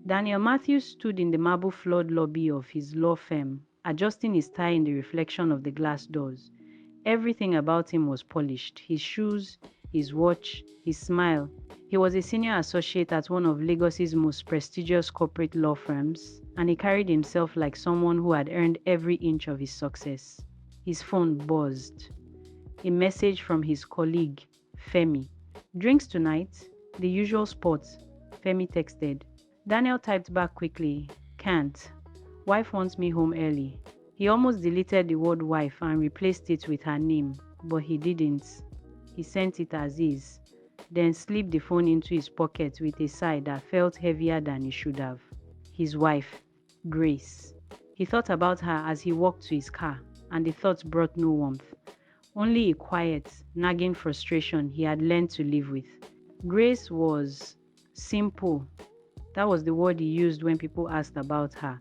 Daniel Matthews stood in the marble-floored lobby of his law firm, adjusting his tie in the reflection of the glass doors. Everything about him was polished: his shoes, his watch, his smile. He was a senior associate at one of Lagos's most prestigious corporate law firms, and he carried himself like someone who had earned every inch of his success. His phone buzzed. A message from his colleague, Femi. "Drinks tonight?" "The usual spot," Femi texted. Daniel typed back quickly, "Can't. Wife wants me home early." He almost deleted the word wife and replaced it with her name, but he didn't. He sent it as is, then slipped the phone into his pocket with a sigh that felt heavier than it should have. His wife, Grace. He thought about her as he walked to his car, and the thought brought no warmth, only a quiet, nagging frustration he had learned to live with. Grace was simple. That was the word he used when people asked about her.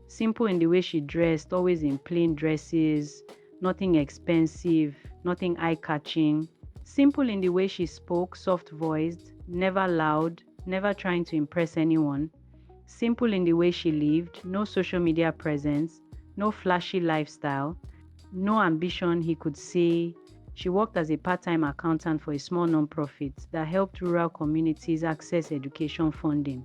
Simple in the way she dressed, always in plain dresses, nothing expensive, nothing eye-catching. Simple in the way she spoke, soft-voiced, never loud, never trying to impress anyone. Simple in the way she lived, no social media presence, no flashy lifestyle, no ambition he could say. She worked as a part-time accountant for a small non-profit that helped rural communities access education funding.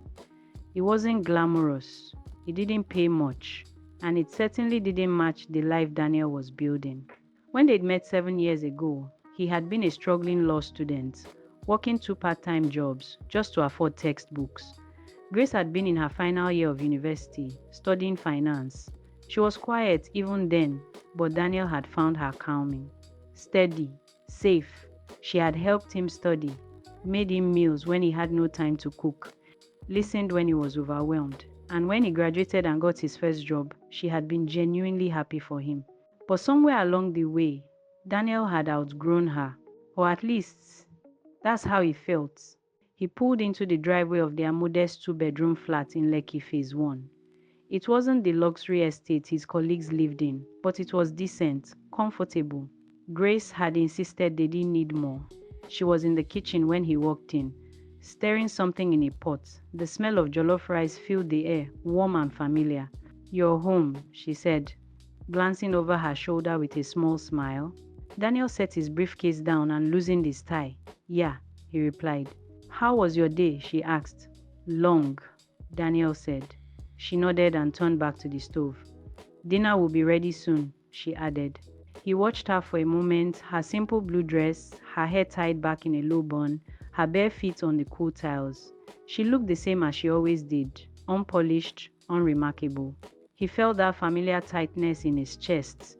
It wasn't glamorous, it didn't pay much, and it certainly didn't match the life Daniel was building. When they'd met 7 years ago, he had been a struggling law student, working two part-time jobs just to afford textbooks. Grace had been in her final year of university, studying finance. She was quiet even then, but Daniel had found her calming. Steady, safe. She had helped him study, made him meals when he had no time to cook, listened when he was overwhelmed, and when he graduated and got his first job, she had been genuinely happy for him. But somewhere along the way, Daniel had outgrown her, or at least that's how he felt. He pulled into the driveway of their modest two-bedroom flat in Lekki Phase 1. It wasn't the luxury estate his colleagues lived in, but it was decent, comfortable. Grace had insisted they didn't need more. She was in the kitchen when he walked in, stirring something in a pot. The smell of jollof rice filled the air, warm and familiar. "You're home," she said, glancing over her shoulder with a small smile. Daniel set his briefcase down and loosened his tie. "Yeah," he replied. "How was your day?" she asked. "Long," Daniel said. She nodded and turned back to the stove. "Dinner will be ready soon," she added. He watched her for a moment, her simple blue dress, her hair tied back in a low bun, her bare feet on the cool tiles. She looked the same as she always did, unpolished, unremarkable. He felt that familiar tightness in his chest,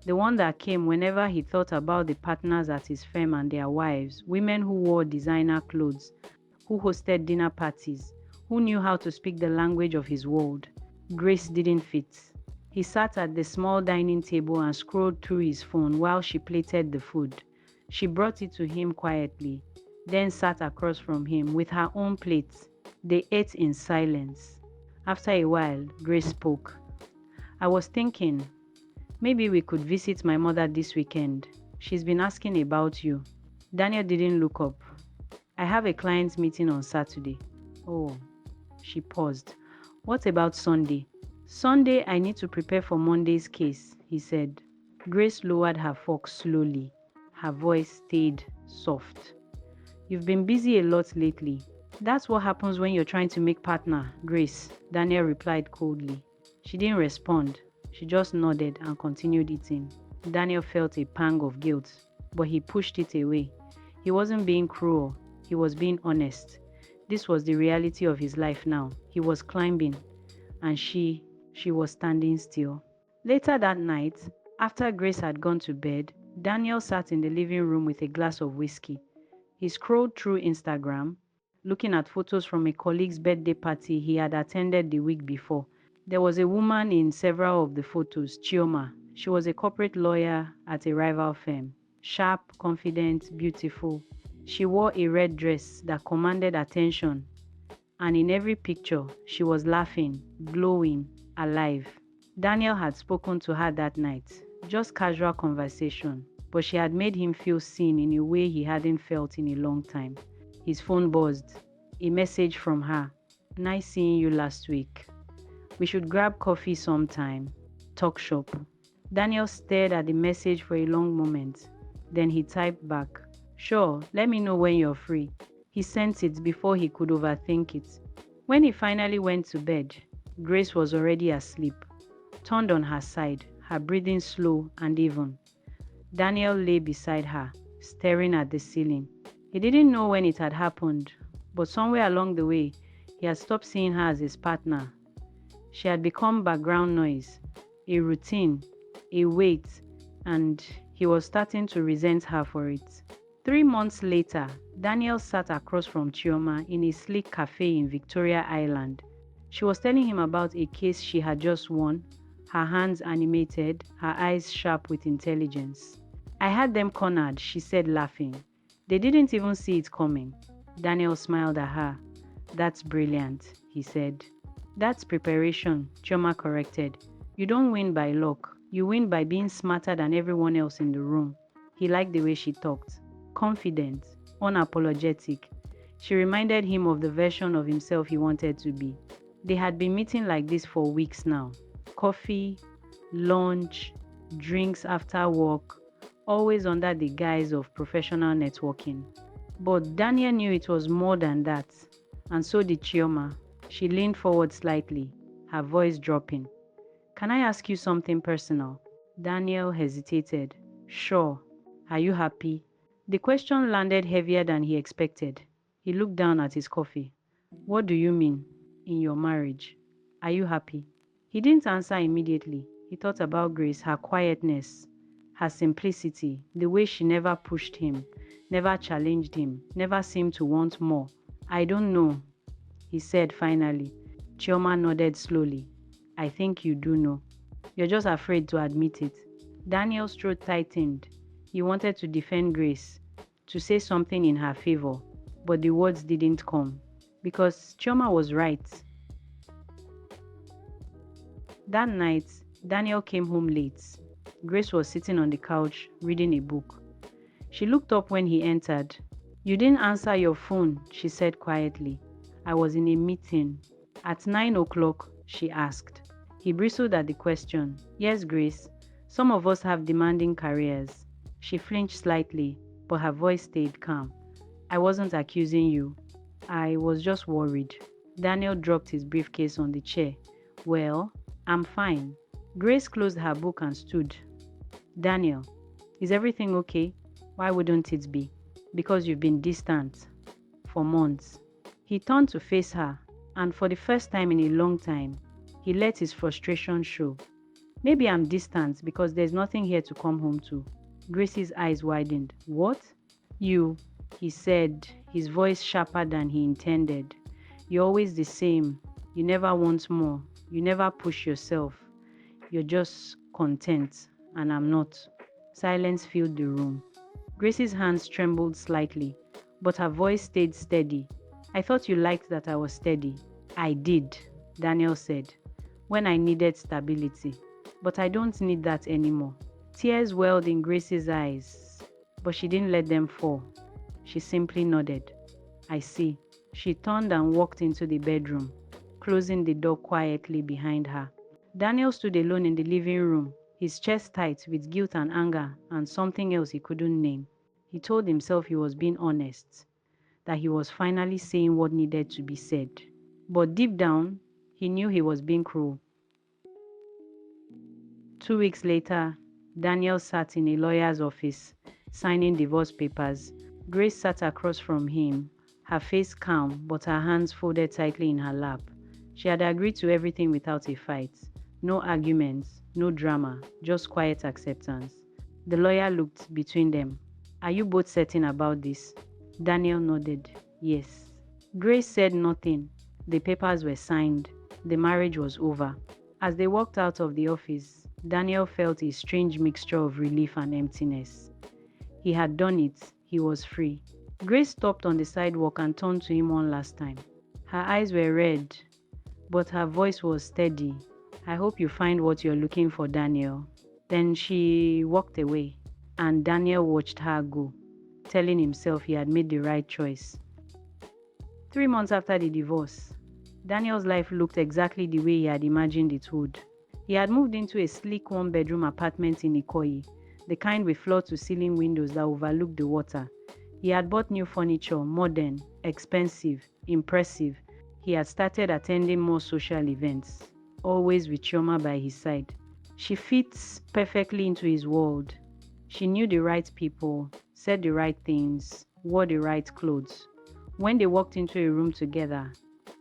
the one that came whenever he thought about the partners at his firm and their wives, women who wore designer clothes, who hosted dinner parties, who knew how to speak the language of his world. Grace didn't fit. He sat at the small dining table and scrolled through his phone while she plated the food. She brought it to him quietly, then sat across from him with her own plate. They ate in silence. After a while, Grace spoke. "I was thinking, maybe we could visit my mother this weekend. She's been asking about you." Daniel didn't look up. "I have a client meeting on Saturday." "Oh." She paused. "What about Sunday?" "Sunday, I need to prepare for Monday's case," he said. Grace lowered her fork slowly. Her voice stayed soft. "You've been busy a lot lately." "That's what happens when you're trying to make partner, Grace," Daniel replied coldly. She didn't respond. She just nodded and continued eating. Daniel felt a pang of guilt, but he pushed it away. He wasn't being cruel. He was being honest. This was the reality of his life now. He was climbing, and she was standing still. Later that night, after Grace had gone to bed, Daniel sat in the living room with a glass of whiskey. He scrolled through Instagram, looking at photos from a colleague's birthday party he had attended the week before. There was a woman in several of the photos, Chioma. She was a corporate lawyer at a rival firm. Sharp, confident, beautiful. She wore a red dress that commanded attention, and in every picture, she was laughing, glowing, alive. Daniel had spoken to her that night, just casual conversation, but she had made him feel seen in a way he hadn't felt in a long time. His phone buzzed. A message from her. Nice seeing you last week. We should grab coffee sometime. Talk shop. Daniel stared at the message for a long moment. Then he typed back, Sure, let me know when you're free. He sent it before he could overthink it. When he finally went to bed, Grace was already asleep, turned on her side, her breathing slow and even. Daniel lay beside her, staring at the ceiling. He didn't know when it had happened, but somewhere along the way, he had stopped seeing her as his partner. She had become background noise, a routine, a weight, and he was starting to resent her for it. 3 months later, Daniel sat across from Chioma in a sleek cafe in Victoria Island. She was telling him about a case she had just won, her hands animated, her eyes sharp with intelligence. I had them cornered, she said, laughing. They didn't even see it coming. Daniel smiled at her. That's brilliant, he said. That's preparation, Chioma corrected. You don't win by luck. You win by being smarter than everyone else in the room. He liked the way she talked. Confident, unapologetic. She reminded him of the version of himself he wanted to be. They had been meeting like this for weeks now. Coffee, lunch, drinks after work, always under the guise of professional networking. But Daniel knew it was more than that, and so did Chioma. She leaned forward slightly, her voice dropping. Can I ask you something personal? Daniel hesitated. Sure. Are you happy? The question landed heavier than he expected. He looked down at his coffee. What do you mean? In your marriage? Are you happy? He didn't answer immediately. He thought about Grace, her quietness, her simplicity, the way she never pushed him, never challenged him, never seemed to want more. I don't know, he said finally. Chioma nodded slowly. I think you do know. You're just afraid to admit it. Daniel's throat tightened. He wanted to defend Grace, to say something in her favor, but the words didn't come. Because Chioma was right. That night, Daniel came home late. Grace was sitting on the couch, reading a book. She looked up when he entered. You didn't answer your phone, she said quietly. I was in a meeting. At 9 o'clock, she asked. He bristled at the question. Yes, Grace. Some of us have demanding careers. She flinched slightly, but her voice stayed calm. I wasn't accusing you. I was just worried. Daniel dropped his briefcase on the chair. Well, I'm fine. Grace closed her book and stood. Daniel, is everything okay? Why wouldn't it be? Because you've been distant for months. He turned to face her, and for the first time in a long time, he let his frustration show. Maybe I'm distant because there's nothing here to come home to. Grace's eyes widened. What? You, he said, his voice sharper than he intended. You're always the same. You never want more. You never push yourself. You're just content, and I'm not. Silence filled the room. Grace's hands trembled slightly, but her voice stayed steady. I thought you liked that I was steady. I did, Daniel said, when I needed stability. But I don't need that anymore. Tears welled in Grace's eyes, but she didn't let them fall. She simply nodded. I see. She turned and walked into the bedroom, closing the door quietly behind her. Daniel stood alone in the living room, his chest tight with guilt and anger and something else he couldn't name. He told himself he was being honest, that he was finally saying what needed to be said. But deep down, he knew he was being cruel. 2 weeks later, Daniel sat in a lawyer's office, signing divorce papers. Grace sat across from him, her face calm but her hands folded tightly in her lap. She had agreed to everything without a fight. No arguments, no drama, just quiet acceptance. The lawyer looked between them. Are you both certain about this? Daniel nodded. Yes. Grace said nothing. The papers were signed. The marriage was over. As they walked out of the office, Daniel felt a strange mixture of relief and emptiness. He had done it. He was free. Grace stopped on the sidewalk and turned to him one last time. Her eyes were red, but her voice was steady. I hope you find what you're looking for, Daniel. Then she walked away, and Daniel watched her go, telling himself he had made the right choice. 3 months after the divorce, Daniel's life looked exactly the way he had imagined it would. He had moved into a sleek one-bedroom apartment in Ikoyi, the kind with floor-to-ceiling windows that overlooked the water. He had bought new furniture, modern, expensive, impressive. He had started attending more social events, always with Chioma by his side. She fits perfectly into his world. She knew the right people, said the right things, wore the right clothes. When they walked into a room together,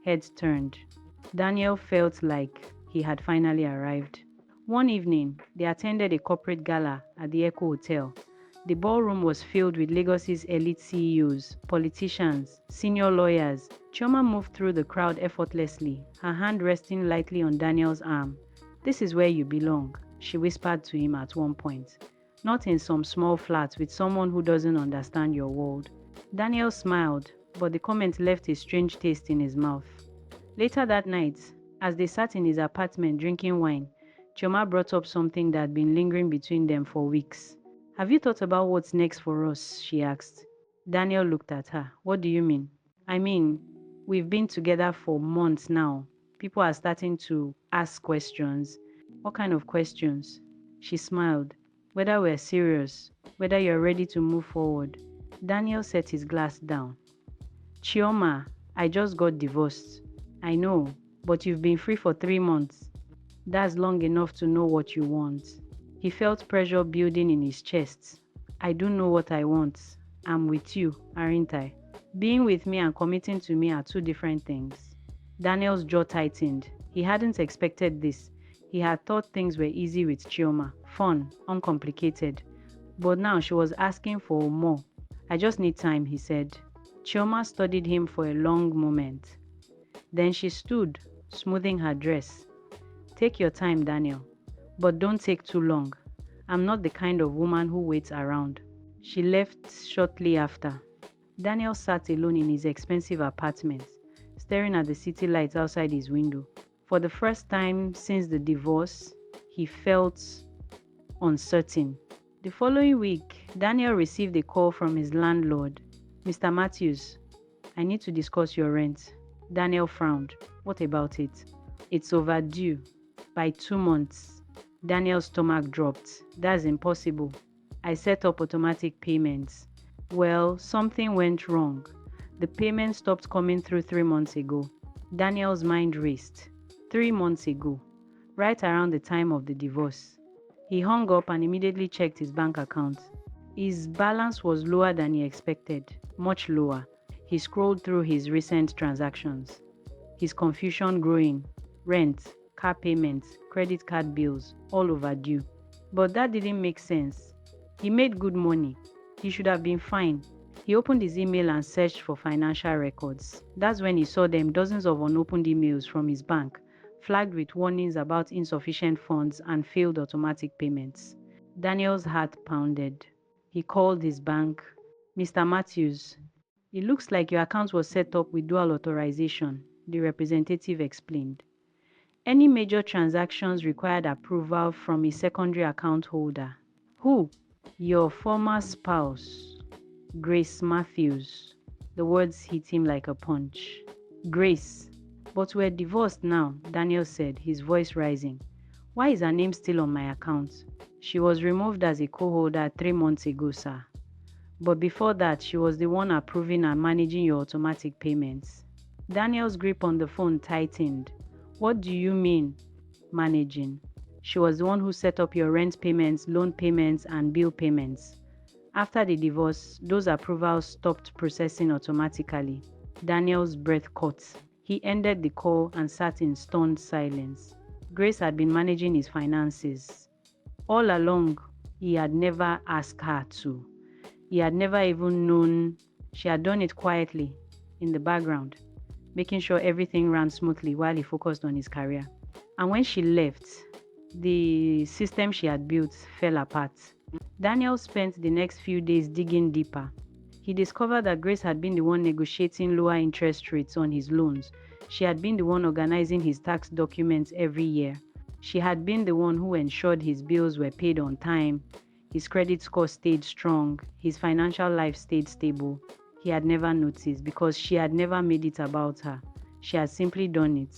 heads turned. Daniel felt like he had finally arrived. One evening, they attended a corporate gala at the Echo Hotel. The ballroom was filled with Lagos's elite CEOs, politicians, senior lawyers. Chioma moved through the crowd effortlessly, her hand resting lightly on Daniel's arm. "This is where you belong," she whispered to him at one point. "Not in some small flat with someone who doesn't understand your world." Daniel smiled, but the comment left a strange taste in his mouth. Later that night, as they sat in his apartment drinking wine, Chioma brought up something that had been lingering between them for weeks. "Have you thought about what's next for us?" she asked. Daniel looked at her. "What do you mean?" "I mean, we've been together for months now. People are starting to ask questions." "What kind of questions?" She smiled. "Whether we're serious, whether you're ready to move forward." Daniel set his glass down. "Chioma, I just got divorced." "I know, but you've been free for 3 months. That's long enough to know what you want." He felt pressure building in his chest. "I do know what I want. I'm with you, aren't I?" Being with me and committing to me are two different things. Daniel's jaw tightened. He hadn't expected this. He had thought things were easy with Chioma, fun, uncomplicated. But now she was asking for more. "I just need time," he said. Chioma studied him for a long moment. Then she stood, smoothing her dress. "Take your time, Daniel. But don't take too long. I'm not the kind of woman who waits around." She left shortly after. Daniel sat alone in his expensive apartment, staring at the city lights outside his window. For the first time since the divorce, he felt uncertain. The following week, Daniel received a call from his landlord. "Mr. Matthews, I need to discuss your rent." Daniel frowned. "What about it?" "It's overdue by 2 months." Daniel's stomach dropped. "That's impossible. I set up automatic payments." "Well, something went wrong. The payment stopped coming through 3 months ago." Daniel's mind raced. 3 months ago, right around the time of the divorce. He hung up and immediately checked his bank account. His balance was lower than he expected, much lower. He scrolled through his recent transactions, his confusion growing. Rent, car payments, credit card bills, all overdue. But that didn't make sense. He made good money. He should have been fine. He opened his email and searched for financial records. That's when he saw them dozens of unopened emails from his bank, flagged with warnings about insufficient funds and failed automatic payments. Daniel's heart pounded. He called his bank. "Mr. Matthews, it looks like your account was set up with dual authorization," the representative explained. "Any major transactions required approval from a secondary account holder." "Who?" "Your former spouse, Grace Matthews." The words hit him like a punch. "Grace. But we're divorced now," Daniel said, his voice rising. "Why is her name still on my account?" "She was removed as a co-holder 3 months ago, sir. But before that, she was the one approving and managing your automatic payments." Daniel's grip on the phone tightened. "What do you mean, managing?" "She was the one who set up your rent payments, loan payments, and bill payments. After the divorce, those approvals stopped processing automatically." Daniel's breath caught. He ended the call and sat in stunned silence. Grace had been managing his finances. All along, he had never asked her to. He had never even known. She had done it quietly, in the background, making sure everything ran smoothly while he focused on his career. And when she left, the system she had built fell apart. Daniel spent the next few days digging deeper. He discovered that Grace had been the one negotiating lower interest rates on his loans. She had been the one organizing his tax documents every year. She had been the one who ensured his bills were paid on time, his credit score stayed strong, his financial life stayed stable. He had never noticed because she had never made it about her. She had simply done it.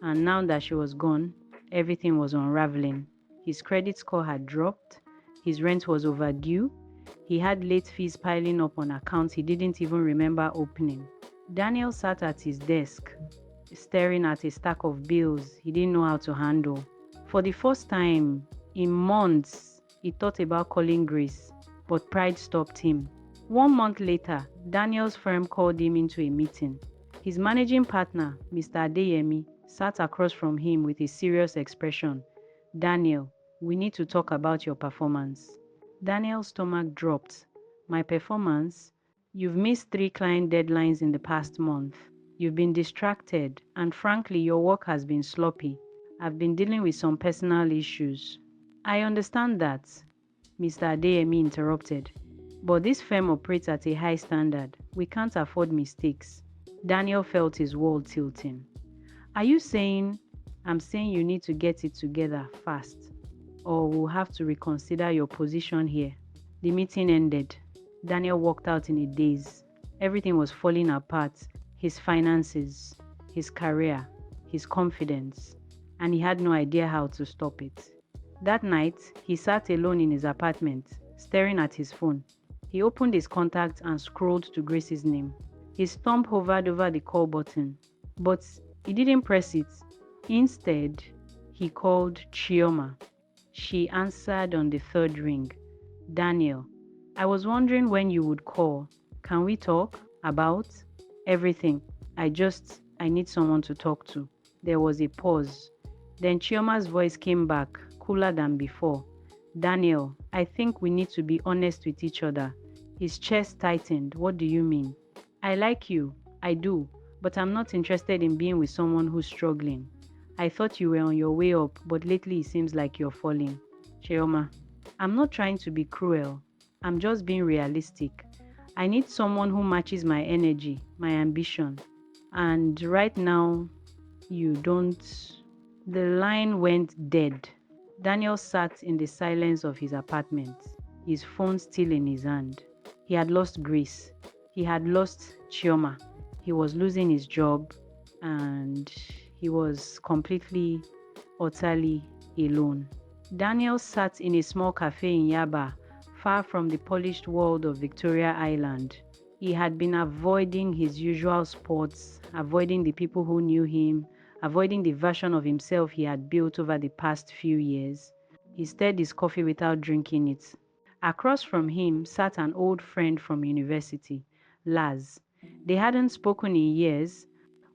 And now that she was gone, everything was unraveling. His credit score had dropped. His rent was overdue. He had late fees piling up on accounts he didn't even remember opening. Daniel sat at his desk, staring at a stack of bills he didn't know how to handle. For the first time in months, he thought about calling Grace, but pride stopped him. 1 month later, Daniel's firm called him into a meeting. His managing partner, Mr. Adeyemi, sat across from him with a serious expression. Daniel, we need to talk about your performance. Daniel's stomach dropped. My performance? You've missed 3 client deadlines in the past month. You've been distracted, and frankly, your work has been sloppy. I've been dealing with some personal issues. I understand that, Mr. Adeyemi interrupted. But this firm operates at a high standard. We can't afford mistakes. Daniel felt his world tilting. Are you saying I'm saying you need to get it together fast, or we'll have to reconsider your position here? The meeting ended. Daniel walked out in a daze. Everything was falling apart: his finances, his career, his confidence, and he had no idea how to stop it. That night, he sat alone in his apartment, staring at his phone. He opened his contacts and scrolled to Grace's name. His thumb hovered over the call button, but he didn't press it. Instead, he called Chioma. She answered on the third ring. Daniel, I was wondering when you would call. Can we talk? About? Everything. I need someone to talk to. There was a pause. Then Chioma's voice came back, cooler than before. Daniel, I think we need to be honest with each other. His chest tightened. What do you mean? I like you. I do. But I'm not interested in being with someone who's struggling. I thought you were on your way up, but lately it seems like you're falling. Chioma, I'm not trying to be cruel. I'm just being realistic. I need someone who matches my energy, my ambition. And right now, you don't. The line went dead. Daniel sat in the silence of his apartment, his phone still in his hand. He had lost Grace. He had lost Chioma. He was losing his job, and he was completely, utterly alone. Daniel sat in a small cafe in Yaba, far from the polished world of Victoria Island. He had been avoiding his usual sports, avoiding the people who knew him, avoiding the version of himself he had built over the past few years. He stirred his coffee without drinking it. Across from him sat an old friend from university, Laz. They hadn't spoken in years,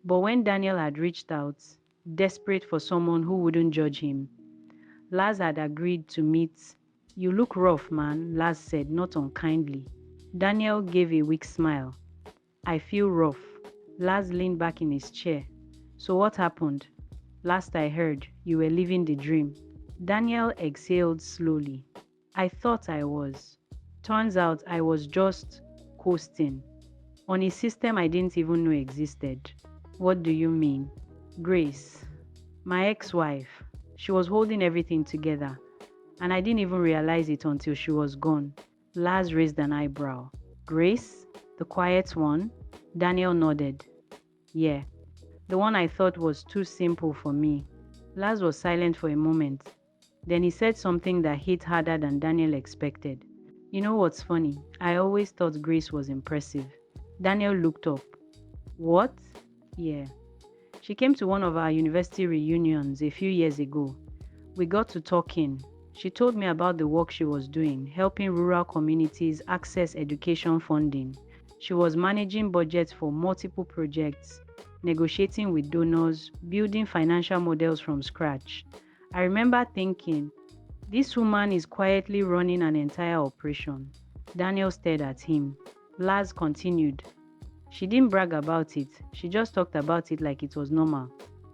but when Daniel had reached out, desperate for someone who wouldn't judge him, Laz had agreed to meet. You look rough, man, Laz said, not unkindly. Daniel gave a weak smile. I feel rough. Laz leaned back in his chair. So what happened? Last I heard, you were living the dream. Daniel exhaled slowly. I thought I was. Turns out I was just coasting on a system I didn't even know existed. What do you mean? Grace, my ex-wife, she was holding everything together, and I didn't even realize it until she was gone. Laz raised an eyebrow. Grace? The quiet one? Daniel nodded. Yeah, the one I thought was too simple for me. Laz was silent for a moment. Then he said something that hit harder than Daniel expected. You know what's funny? I always thought Grace was impressive. Daniel looked up. What? Yeah. She came to one of our university reunions a few years ago. We got to talking. She told me about the work she was doing, helping rural communities access education funding. She was managing budgets for multiple projects, negotiating with donors, building financial models from scratch. I remember thinking, this woman is quietly running an entire operation. Daniel stared at him. Laz continued. She didn't brag about it. She just talked about it like it was normal.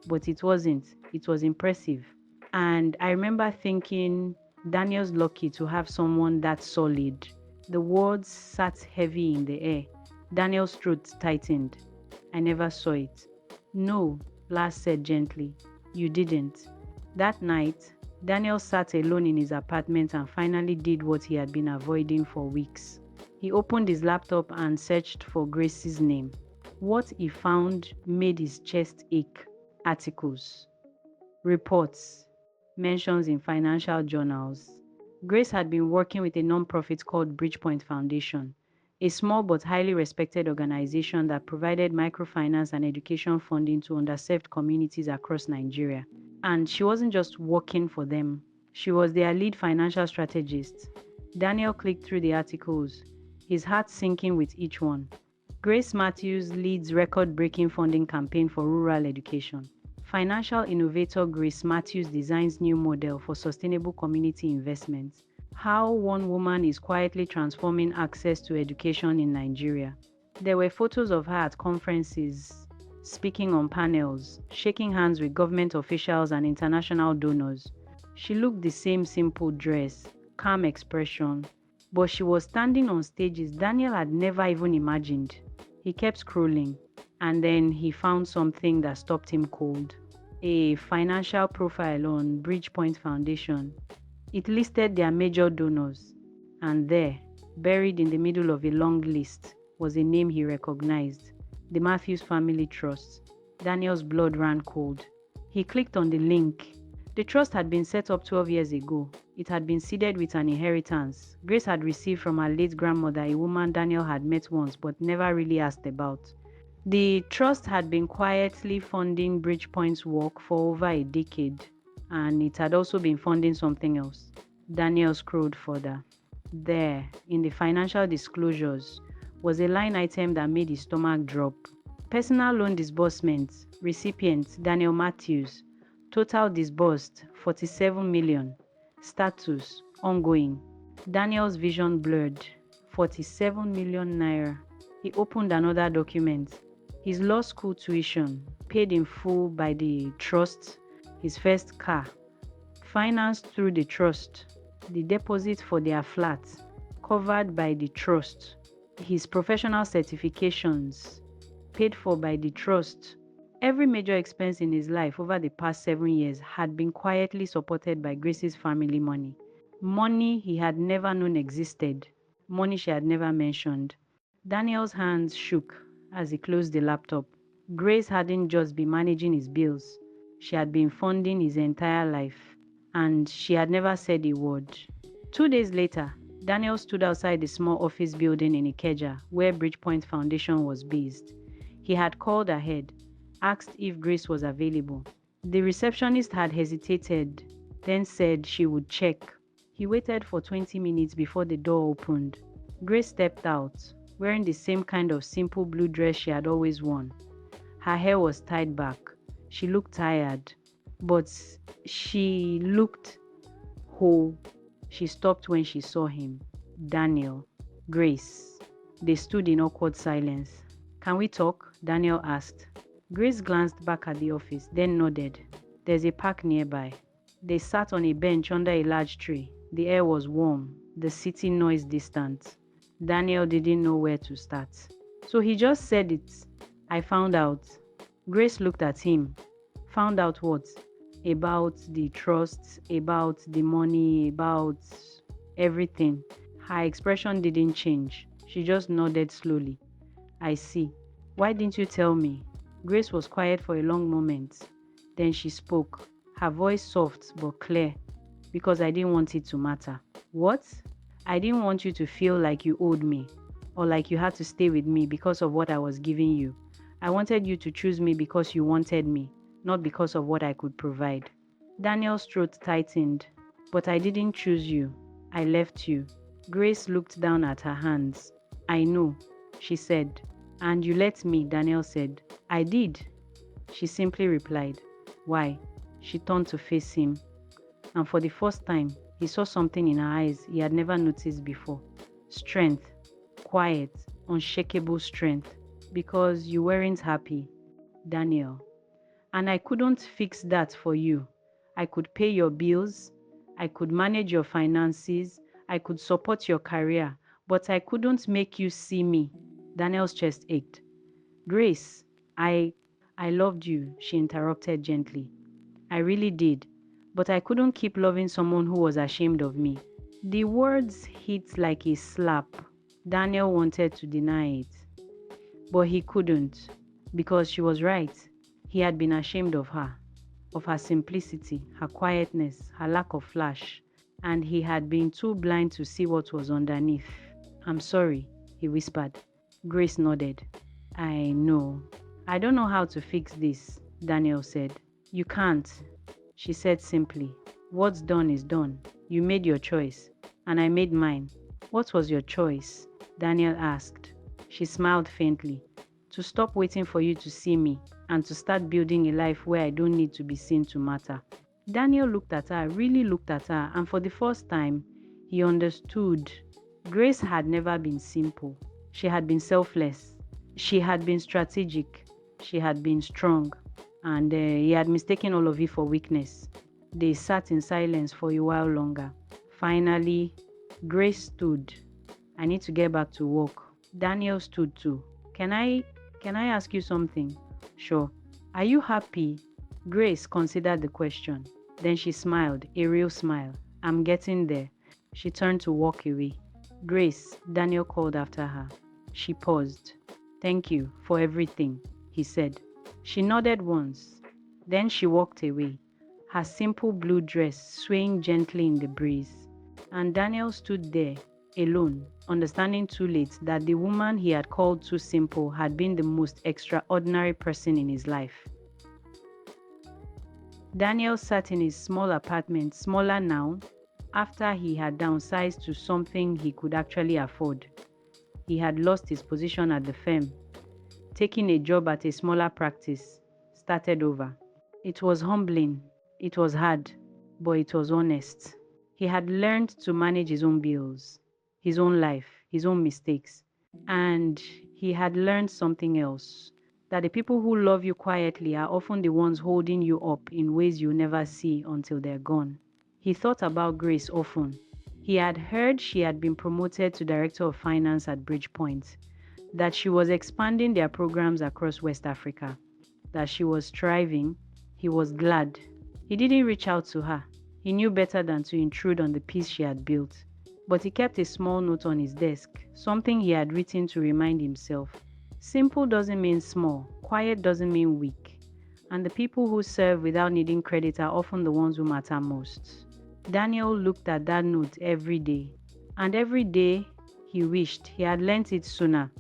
But it wasn't. It was impressive. And I remember thinking, Daniel's lucky to have someone that solid. The words sat heavy in the air. Daniel's throat tightened. I never saw it. No, Lars said gently. You didn't. That night, Daniel sat alone in his apartment and finally did what he had been avoiding for weeks. He opened his laptop and searched for Grace's name. What he found made his chest ache. Articles, reports, mentions in financial journals. Grace had been working with a non-profit called Bridgepoint Foundation, a small but highly respected organization that provided microfinance and education funding to underserved communities across Nigeria. And she wasn't just working for them, she was their lead financial strategist. Daniel clicked through the articles, his heart sinking with each one. Grace Matthews leads record-breaking funding campaign for rural education. Financial innovator Grace Matthews designs new model for sustainable community investments. How one woman is quietly transforming access to education in Nigeria. There were photos of her at conferences, speaking on panels, shaking hands with government officials and international donors. She looked the same simple dress, calm expression, but she was standing on stages Daniel had never even imagined. He kept scrolling, and then he found something that stopped him cold. A financial profile on Bridgepoint Foundation. It listed their major donors, and there, buried in the middle of a long list, was a name he recognized, the Matthews Family Trust. Daniel's blood ran cold. He clicked on the link. The trust had been set up 12 years ago. It had been seeded with an inheritance Grace had received from her late grandmother, a woman Daniel had met once but never really asked about. The trust had been quietly funding Bridgepoint's work for over a decade, and it had also been funding something else. Daniel scrolled further. There, in the financial disclosures, was a line item that made his stomach drop. Personal loan disbursements, recipient Daniel Matthews, total disbursed 47 million, status ongoing. Daniel's vision blurred. 47 million naira. He opened another document. His law school tuition, paid in full by the trust, his first car, financed through the trust, the deposit for their flat, covered by the trust, his professional certifications, paid for by the trust. Every major expense in his life over the past 7 years had been quietly supported by Grace's family money. Money he had never known existed, money she had never mentioned. Daniel's hands shook as he closed the laptop. Grace hadn't just been managing his bills, she had been funding his entire life, and she had never said a word. 2 days later, Daniel stood outside the small office building in Ikeja where Bridgepoint Foundation was based. He had called ahead, asked if Grace was available. The receptionist had hesitated, then said she would check. He waited for 20 minutes before the door opened. Grace stepped out, wearing the same kind of simple blue dress she had always worn. Her hair was tied back. She looked tired, but she looked whole. She stopped when she saw him. Daniel. Grace. They stood in awkward silence. "Can we talk?" Daniel asked. Grace glanced back at the office, then nodded. "There's a park nearby." They sat on a bench under a large tree. The air was warm, the city noise distant. Daniel didn't know where to start. So he just said it. "I found out." Grace looked at him. Found out what? About the trust, about the money, about everything. Her expression didn't change. She just nodded slowly. "I see. Why didn't you tell me?" Grace was quiet for a long moment. Then she spoke, her voice soft but clear. "Because I didn't want it to matter." "What?" "I didn't want you to feel like you owed me, or like you had to stay with me because of what I was giving you. I wanted you to choose me because you wanted me, not because of what I could provide." Daniel's throat tightened. "But I didn't choose you. I left you." Grace looked down at her hands. "I know," she said. "And you let me," Daniel said. "I did." She simply replied. "Why?" She turned to face him. And for the first time, he saw something in her eyes he had never noticed before. Strength. Quiet, unshakable strength. "Because you weren't happy." Daniel. "And I couldn't fix that for you. I could pay your bills. I could manage your finances. I could support your career. But I couldn't make you see me." Daniel's chest ached. "Grace, I loved you," she interrupted gently. "I really did. But I couldn't keep loving someone who was ashamed of me." The words hit like a slap. Daniel wanted to deny it. But he couldn't, because she was right. He had been ashamed of her simplicity, her quietness, her lack of flash, and he had been too blind to see what was underneath. "I'm sorry," he whispered. Grace nodded. "I know. I don't know how to fix this," Daniel said. "You can't," she said simply. "What's done is done. You made your choice, and I made mine." "What was your choice?" Daniel asked. She smiled faintly. "To stop waiting for you to see me, and to start building a life where I don't need to be seen to matter." Daniel looked at her, really looked at her, and for the first time, he understood. Grace had never been simple. She had been selfless. She had been strategic. She had been strong. And he had mistaken all of it for weakness. They sat in silence for a while longer. Finally, Grace stood. "I need to get back to work." Daniel stood too. Can I ask you something?" "Sure." "Are you happy?" Grace considered the question. Then she smiled, a real smile. "I'm getting there." She turned to walk away. "Grace," Daniel called after her. She paused. "Thank you for everything," he said. She nodded once. Then she walked away, her simple blue dress swaying gently in the breeze. And Daniel stood there, alone, understanding too late that the woman he had called too simple had been the most extraordinary person in his life. Daniel sat in his small apartment, smaller now, after he had downsized to something he could actually afford. He had lost his position at the firm, taken a job at a smaller practice, started over. It was humbling, it was hard, but it was honest. He had learned to manage his own bills, his own life, his own mistakes. And he had learned something else, that the people who love you quietly are often the ones holding you up in ways you never see until they're gone. He thought about Grace often. He had heard she had been promoted to Director of Finance at Bridgepoint, that she was expanding their programs across West Africa, that she was thriving. He was glad. He didn't reach out to her. He knew better than to intrude on the peace she had built. But he kept a small note on his desk, something he had written to remind himself. Simple doesn't mean small, quiet doesn't mean weak. And the people who serve without needing credit are often the ones who matter most. Daniel looked at that note every day, and every day he wished he had learnt it sooner.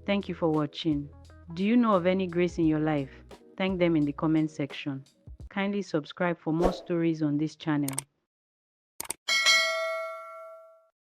Thank you for watching. Do you know of any grace in your life? Thank them in the comment section. Kindly subscribe for more stories on this channel.